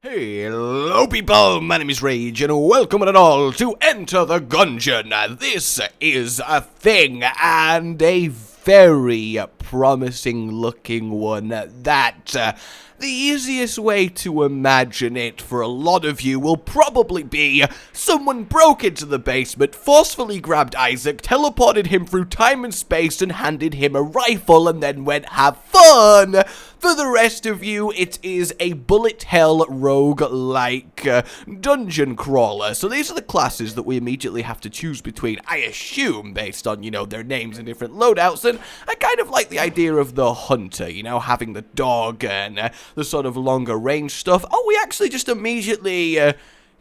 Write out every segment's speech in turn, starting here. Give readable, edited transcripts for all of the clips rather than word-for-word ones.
Hello people, my name is Rage and welcome one and all to Enter the Gungeon. This is a thing and a very promising looking one that the easiest way to imagine it for a lot of you will probably be someone broke into the basement, forcefully grabbed Isaac, teleported him through time and space and handed him a rifle and then went have fun. For the rest of you, it is a bullet hell rogue-like dungeon crawler. So these are the classes that we immediately have to choose between, I assume, based on, their names and different loadouts. And I kind of like the idea of the hunter, having the dog and the sort of longer range stuff. Oh, we actually just immediately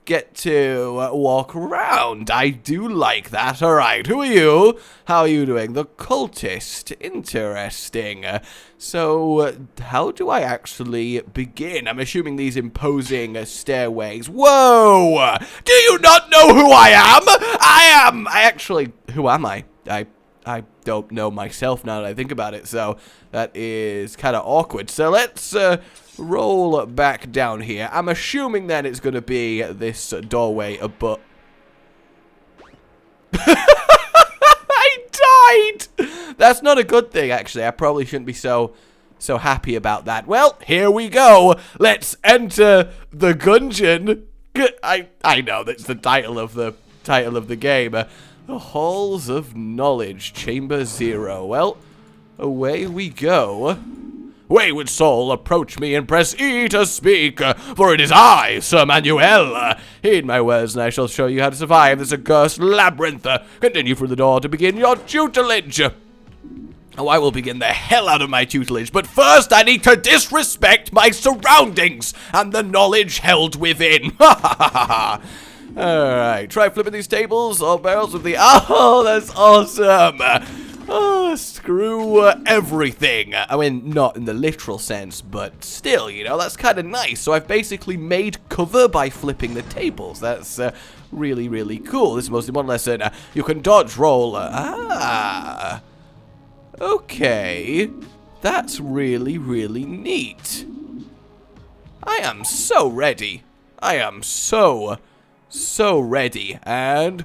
get to walk around. I do like that. Alright, who are you? How are you doing? The cultist. Interesting. So, how do I actually begin? I'm assuming these imposing stairways. Whoa! Do you not know who I am? Who am I? I don't know myself now that I think about it, so that is kind of awkward. So let's roll back down here. I'm assuming then it's going to be this doorway above. I died! That's not a good thing, actually. I probably shouldn't be so happy about that. Well, here we go. Let's enter the Gungeon. I know that's the title of the game. The Halls of Knowledge, Chamber 0. Well, away we go. Wayward soul, approach me and press E to speak, for it is I, Sir Manuel. Heed my words, and I shall show you how to survive this accursed labyrinth. Continue through the door to begin your tutelage. Oh, I will begin the hell out of my tutelage, but first I need to disrespect my surroundings and the knowledge held within. Ha ha ha ha. Alright, try flipping these tables or barrels with the... Oh, that's awesome! Oh, screw everything. I mean, not in the literal sense, but still, that's kind of nice. So I've basically made cover by flipping the tables. That's really, really cool. This is mostly one lesson. You can dodge roll. Okay. That's really, really neat. I am so ready. I am so ready. And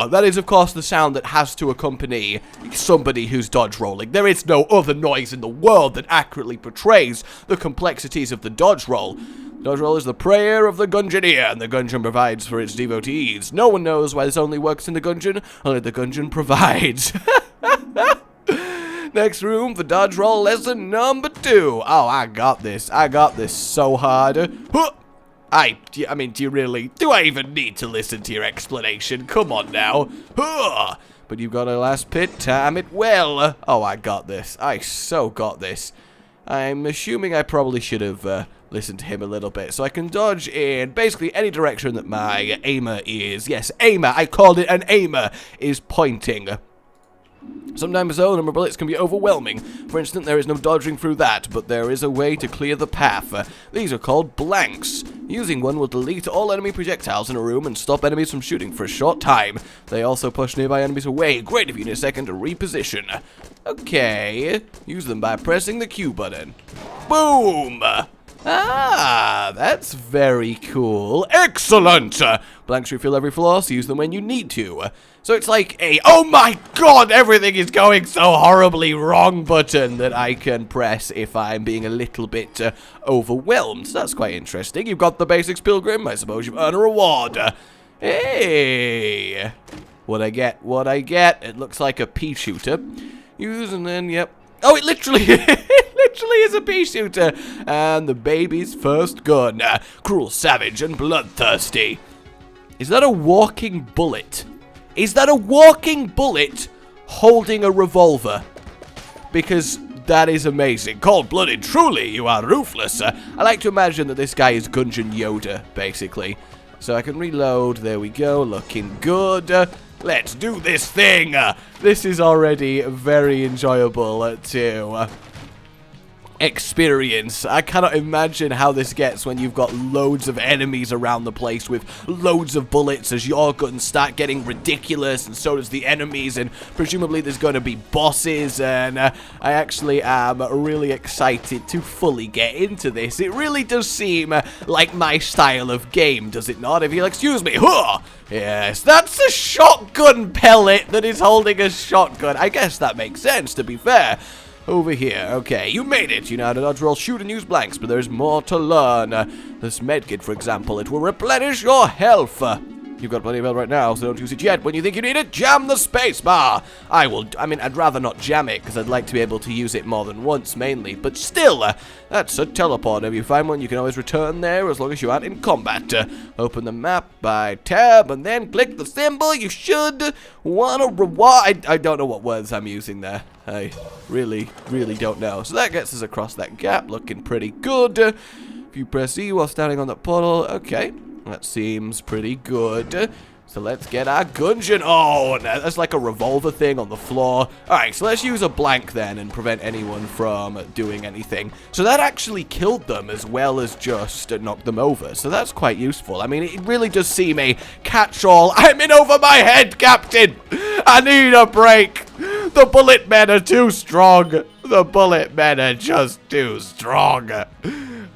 that is, of course, the sound that has to accompany somebody who's dodge rolling. There is no other noise in the world that accurately portrays the complexities of the dodge roll. Dodge roll is the prayer of the Gungeoneer, and the Gungeon provides for its devotees. No one knows why this only works in the Gungeon, only the Gungeon provides. Next room for dodge roll lesson number 2. Oh, I got this. I got this so hard. I mean, do I even need to listen to your explanation? Come on now. But you've got a last pit, time it well. Oh, I got this. I so got this. I'm assuming I probably should have listened to him a little bit. So I can dodge in basically any direction that my aimer is. Yes, aimer. I called it an aimer is pointing. Sometimes though, number of bullets can be overwhelming. For instance, there is no dodging through that, but there is a way to clear the path. These are called blanks. Using one will delete all enemy projectiles in a room and stop enemies from shooting for a short time. They also push nearby enemies away. Great if you need a second to reposition. Okay, use them by pressing the Q button. Boom! Ah, that's very cool. Excellent! Blanks refill every floor, so use them when you need to. So it's like a, oh my god, everything is going so horribly wrong button that I can press if I'm being a little bit overwhelmed. So that's quite interesting. You've got the basics, Pilgrim. I suppose you've earned a reward. Hey! What I get? It looks like a pea shooter. Use and then, yep. Oh, it literally... is a pea shooter, and the baby's first gun. Cruel, savage, and bloodthirsty. Is that a walking bullet? Is that a walking bullet holding a revolver? Because that is amazing. Cold-blooded, truly, you are ruthless. I like to imagine that this guy is Gungeon Yoda, basically. So I can reload. There we go. Looking good. Let's do this thing. This is already very enjoyable, too. experience. I cannot imagine how this gets when you've got loads of enemies around the place with loads of bullets as your guns start getting ridiculous, and so does the enemies, and presumably there's going to be bosses, and I actually am really excited to fully get into this. It really does seem like my style of game, does it not? If you'll excuse me. Huh! Yes, that's a shotgun pellet that is holding a shotgun. I guess that makes sense, to be fair. Over here. Okay, you made it. You know how to dodge, roll, shoot, and use blanks, but there's more to learn. This medkit, for example, it will replenish your health. You've got plenty of health right now, so don't use it yet. When you think you need it, jam the space bar. I mean, I'd rather not jam it, because I'd like to be able to use it more than once, mainly. But still, that's a teleport. If you find one, you can always return there, as long as you aren't in combat. Open the map by tab, and then click the symbol. You should want to reward. I don't know what words I'm using there. I really don't know. So that gets us across that gap, looking pretty good. If you press E while standing on the portal, okay. That seems pretty good. So let's get our Gungeon. Oh, that's like a revolver thing on the floor. Alright, so let's use a blank then and prevent anyone from doing anything. So that actually killed them as well as just knocked them over. So that's quite useful. I mean, it really does seem a catch-all. I'm in over my head, Captain! I need a break! The bullet men are too strong! The bullet men are just too strong!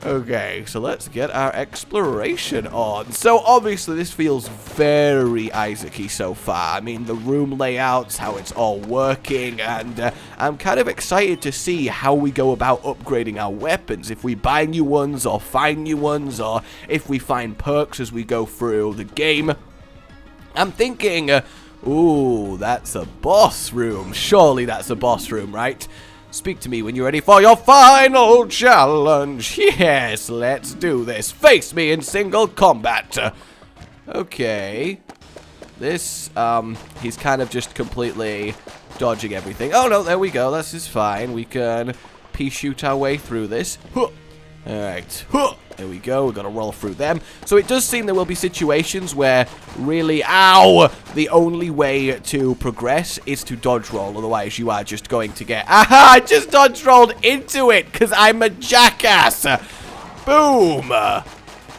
Okay, so let's get our exploration on. So obviously this feels very Isaac-y so far. I mean, the room layouts, how it's all working, and I'm kind of excited to see how we go about upgrading our weapons. If we buy new ones, or find new ones, or if we find perks as we go through the game. I'm thinking, ooh, that's a boss room. Surely that's a boss room, right? Speak to me when you're ready for your final challenge. Yes, let's do this. Face me in single combat. Okay. This, he's kind of just completely dodging everything. Oh, no, there we go. This is fine. We can pea-shoot our way through this. Alright. There we go. We're going to roll through them. So it does seem there will be situations where really, ow, the only way to progress is to dodge roll. Otherwise, you are just going to get, aha, I just dodge rolled into it because I'm a jackass. Boom.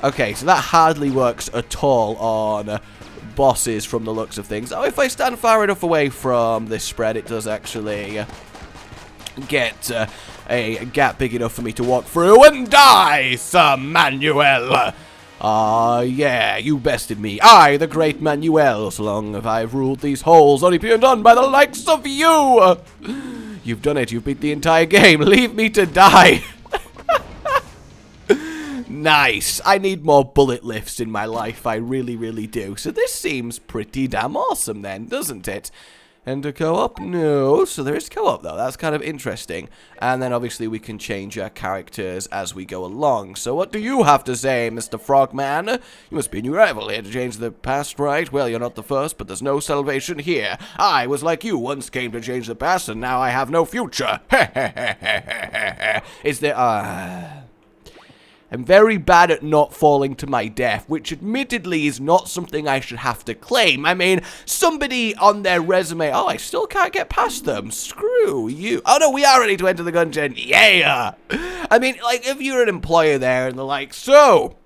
Okay, so that hardly works at all on bosses from the looks of things. Oh, if I stand far enough away from this spread, it does actually get a gap big enough for me to walk through and die, Sir Manuel. Yeah, you bested me. I, the great Manuel, so long have I ruled these halls, only being done by the likes of you. You've done it. You've beat the entire game. Leave me to die. Nice. I need more bullet lifts in my life. I really do. So this seems pretty damn awesome then, doesn't it? And a co-op? No. So there is co-op, though. That's kind of interesting. And then, obviously, we can change our characters as we go along. So what do you have to say, Mr. Frogman? You must be a new rival here to change the past, right? Well, you're not the first, but there's no salvation here. I was like you, once came to change the past, and now I have no future. Is there... I'm very bad at not falling to my death, which admittedly is not something I should have to claim. I mean, somebody on their resume, oh, I still can't get past them. Screw you. Oh, no, we are ready to enter the Gungeon. Yeah. I mean, like, if you're an employer there and they're like, so,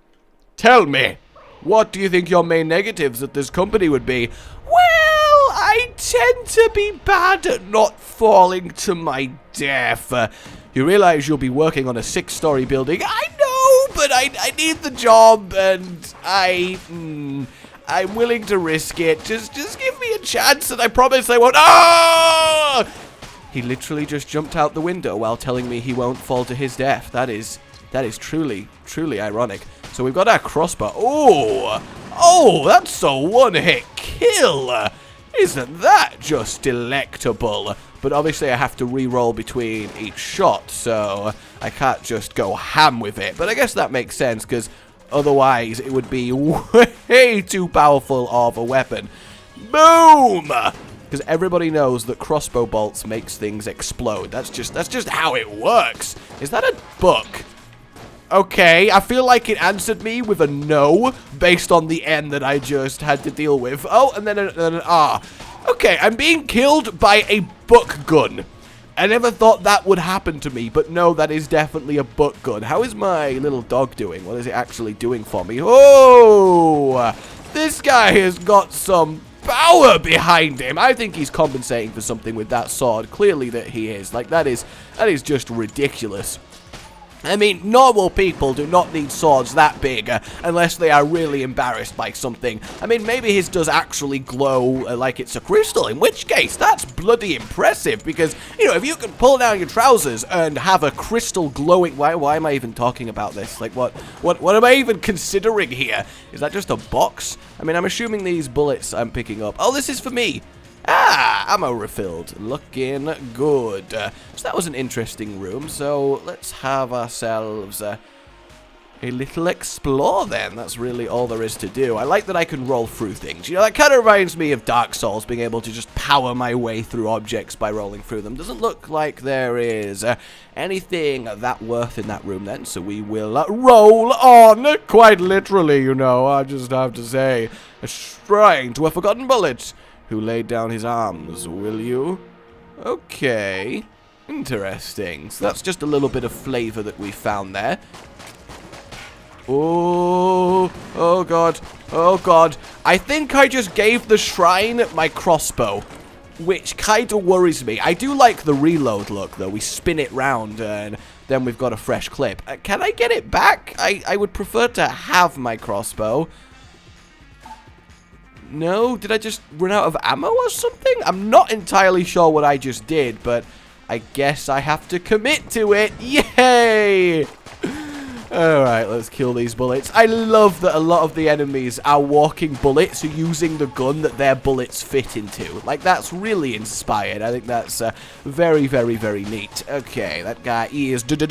tell me, what do you think your main negatives at this company would be? Well, I tend to be bad at not falling to my death. You realize you'll be working on a 6-story building. I know, but I need the job, and I'm willing to risk it. Just give me a chance, and I promise I won't. Ah! He literally just jumped out the window while telling me he won't fall to his death. That is truly ironic. So we've got our crossbow. Oh, that's a one-hit kill. Isn't that just delectable? But obviously I have to re-roll between each shot, so I can't just go ham with it. But I guess that makes sense, because otherwise it would be way too powerful of a weapon. Boom! Because everybody knows that crossbow bolts makes things explode. That's just how it works. Is that a book? Okay, I feel like it answered me with a no, based on the N that I just had to deal with. Oh, and then an R. Okay, I'm being killed by a book gun. I never thought that would happen to me, but no, that is definitely a butt gun. How is my little dog doing? What is it actually doing for me? Oh, this guy has got some power behind him. I think he's compensating for something with that sword. Clearly that he is. Like, that is just ridiculous. I mean, normal people do not need swords that big unless they are really embarrassed by something. I mean, maybe his does actually glow like it's a crystal, in which case, that's bloody impressive, because, you know, if you can pull down your trousers and have a crystal glowing... Why am I even talking about this? Like, what am I even considering here? Is that just a box? I mean, I'm assuming these bullets I'm picking up... Oh, this is for me! Ah, ammo refilled. Looking good. So that was an interesting room. So let's have ourselves a little explore then. That's really all there is to do. I like that I can roll through things. You know, that kind of reminds me of Dark Souls, being able to just power my way through objects by rolling through them. Doesn't look like there is anything that worth in that room then. So we will roll on. Quite literally, you know. I just have to say. A shrine to a forgotten bullet. Who laid down his arms, will you? Okay. Interesting. So that's just a little bit of flavor that we found there. Oh, oh god. Oh god. I think I just gave the shrine my crossbow, which kind of worries me. I do like the reload look, though. We spin it round, and then we've got a fresh clip. Can I get it back? I would prefer to have my crossbow. No? Did I just run out of ammo or something? I'm not entirely sure what I just did, but I guess I have to commit to it. Yay! Alright, let's kill these bullets. I love that a lot of the enemies are walking bullets using the gun that their bullets fit into. Like, that's really inspired. I think that's very, very, very neat. Okay, that guy is dead!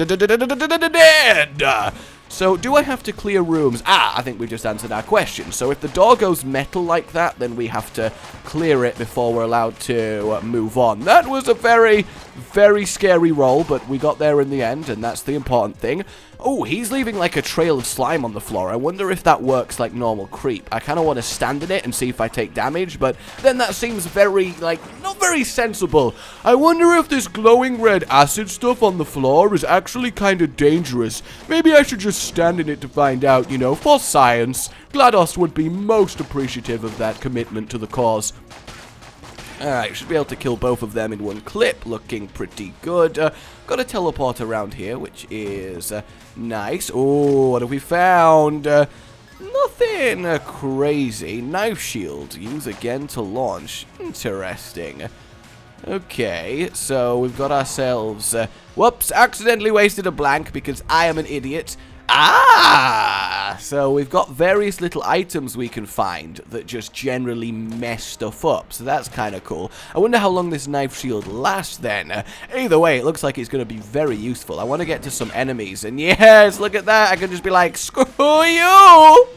So, do I have to clear rooms? Ah, I think we just answered our question. So, if the door goes metal like that, then we have to clear it before we're allowed to move on. That was a very, very scary roll, but we got there in the end, and that's the important thing. Oh, he's leaving like a trail of slime on the floor. I wonder if that works like normal creep. I kind of want to stand in it and see if I take damage, but then that seems very, like, not very sensible. I wonder if this glowing red acid stuff on the floor is actually kind of dangerous. Maybe I should just stand in it to find out, you know, for science. GLaDOS would be most appreciative of that commitment to the cause. Alright, should be able to kill both of them in one clip. Looking pretty good. Got a teleport around here, which is nice. Oh, what have we found? Nothing crazy. Knife shield. Use again to launch. Interesting. Okay, so we've got ourselves... whoops, accidentally wasted a blank because I am an idiot. Ah! So we've got various little items we can find that just generally mess stuff up. So that's kind of cool. I wonder how long this knife shield lasts then. Either way, it looks like it's going to be very useful. I want to get to some enemies. And yes, look at that. I can just be like, screw you!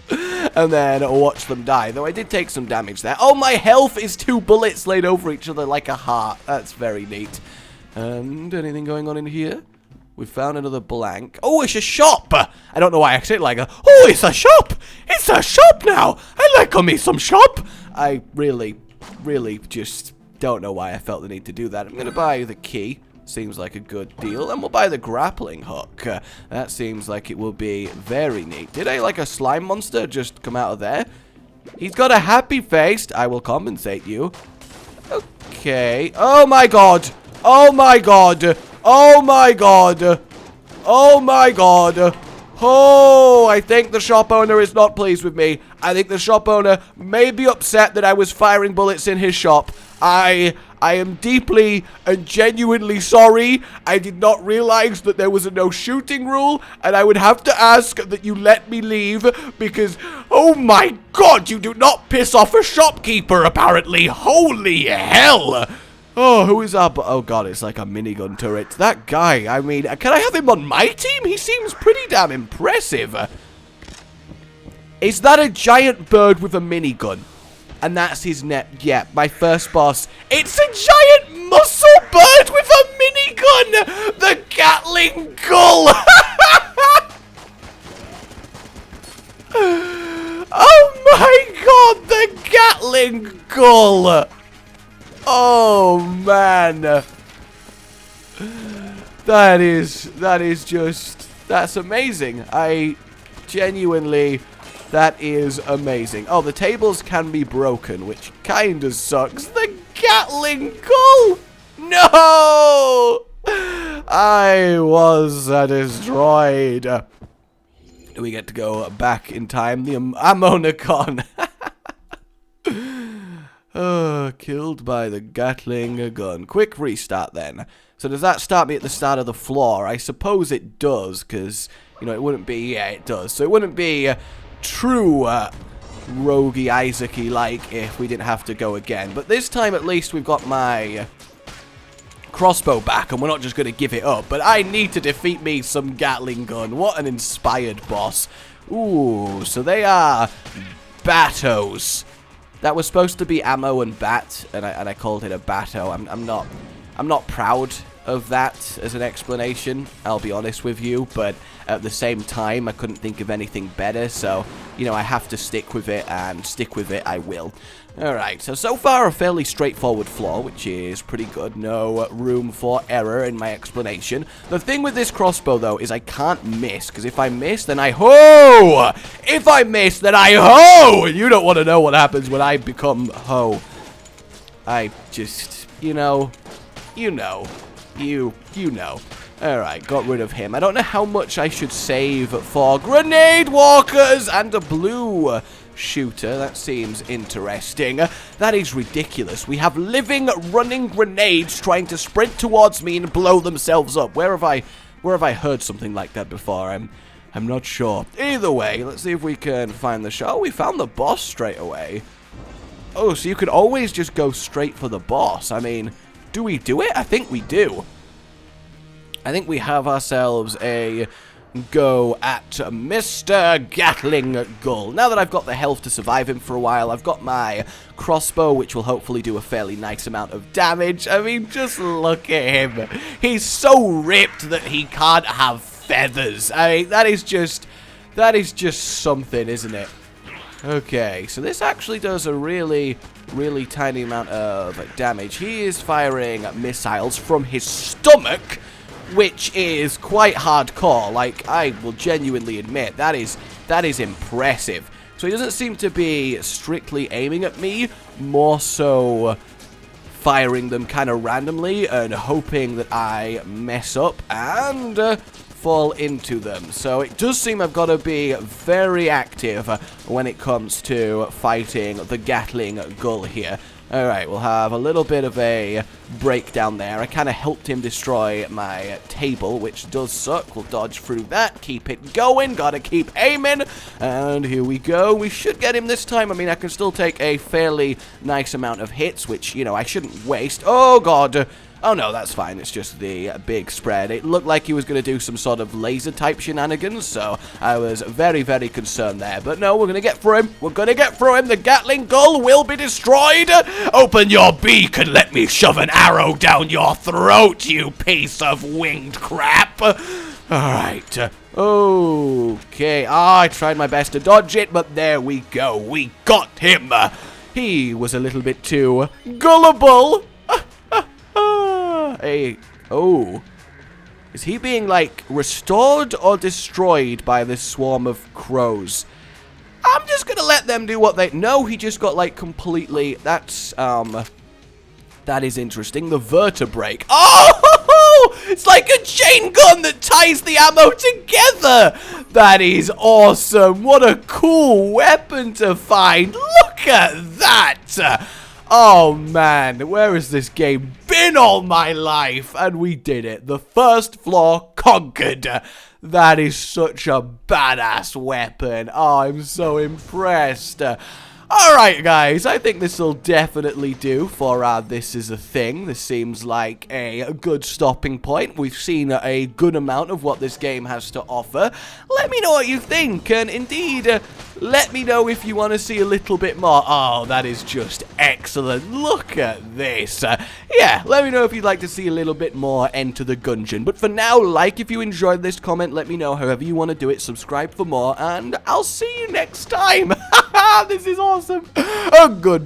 And then watch them die. Though I did take some damage there. Oh, my health is 2 bullets laid over each other like a heart. That's very neat. And anything going on in here? We found another blank. Oh, it's a shop! I don't know why I said it like a... Oh, it's a shop! It's a shop now! I like me some shop! I really just don't know why I felt the need to do that. I'm going to buy the key. Seems like a good deal. And we'll buy the grappling hook. That seems like it will be very neat. Did like a slime monster just come out of there? He's got a happy face. I will compensate you. Okay. Oh, my God! Oh, my God! Oh my god! Oh my god! Oh, I think the shop owner is not pleased with me. I think the shop owner may be upset that I was firing bullets in his shop. I am deeply and genuinely sorry. I did not realize that there was a no shooting rule, and I would have to ask that you let me leave because, oh my god, you do not piss off a shopkeeper, apparently. Holy hell! Oh, who is up? Oh god, it's like a minigun turret. That guy, I mean, can I have him on my team? He seems pretty damn impressive. Is that a giant bird with a minigun? And that's his net. Yeah, my first boss. It's a giant muscle bird with a minigun! The Gatling Gull! Oh my god, the Gatling Gull! Oh, man. That is that's amazing. I genuinely, that is amazing. Oh, the tables can be broken, which kinda sucks. The Gatling gun! No! I was destroyed. We get to go back in time. The Ammonicon. Killed by the Gatling gun. Quick restart then. So does that start me at the start of the floor? I suppose it does, because, you know, it wouldn't be, yeah, it does. So it wouldn't be true roguey Isaac-y like if we didn't have to go again. But this time at least we've got my crossbow back, and we're not just going to give it up. But I need to defeat me some Gatling gun. What an inspired boss. Ooh, so they are Batos. That was supposed to be ammo and bat, and I called it a Bato. I'm not proud of that as an explanation, I'll be honest with you, but at the same time, I couldn't think of anything better, so, you know, I have to stick with it, and stick with it I will. Alright, so far a fairly straightforward floor, which is pretty good. No room for error in my explanation. The thing with this crossbow, though, is I can't miss, because if I miss, then I ho! If I miss, then I ho! You don't want to know what happens when I become ho. I just, you know. You know. Alright, got rid of him. I don't know how much I should save for grenade walkers and a blue shooter. That seems interesting. That is ridiculous. We have living, running grenades trying to sprint towards me and blow themselves up. Where have I heard something like that before? I'm not sure. Either way, let's see if we can find the show. Oh, we found the boss straight away. Oh, so you could always just go straight for the boss. I mean, do we do it? I think we do. I think we have ourselves a go at Mr. Gatling Gull. Now that I've got the health to survive him for a while, I've got my crossbow, which will hopefully do a fairly nice amount of damage. I mean, just look at him. He's so ripped that he can't have feathers. I mean, that is just something, isn't it? Okay, so this actually does a really tiny amount of damage. He is firing missiles from his stomach, which is quite hardcore. Like, I will genuinely admit, that is impressive. So he doesn't seem to be strictly aiming at me, more so firing them kind of randomly and hoping that I mess up and fall into them. So it does seem I've got to be very active when it comes to fighting the Gatling Gull here. Alright, we'll have a little bit of a breakdown there. I kind of helped him destroy my table, which does suck. We'll dodge through that, keep it going, gotta keep aiming, and here we go. We should get him this time. I mean, I can still take a fairly nice amount of hits, which, you know, I shouldn't waste. Oh, God. Oh, no, that's fine. It's just the big spread. It looked like he was going to do some sort of laser-type shenanigans, so I was very concerned there. But no, we're going to get through him. We're going to get through him. The Gatling Gull will be destroyed. Open your beak and let me shove an arrow down your throat, you piece of winged crap. All right. Okay. I tried my best to dodge it, but there we go. We got him. He was a little bit too gullible. Hey, oh, is he being, like, restored or destroyed by this swarm of crows? I'm just gonna let them do what they... No, he just got, like, completely... That's, that is interesting. The vertebrae. Oh! It's like a chain gun that ties the ammo together! That is awesome! What a cool weapon to find! Look at that! Oh, man, where has this game been all my life? And we did it. The first floor conquered. That is such a badass weapon. Oh, I'm so impressed. Alright, guys, I think this will definitely do for This Is a Thing. This seems like a good stopping point. We've seen a good amount of what this game has to offer. Let me know what you think, and indeed, let me know if you want to see a little bit more. Oh, that is just excellent. Look at this. Yeah, let me know if you'd like to see a little bit more Enter the Gungeon. But for now, like if you enjoyed this, comment, let me know however you want to do it, subscribe for more, and I'll see you next time. This is awesome. Goodbye.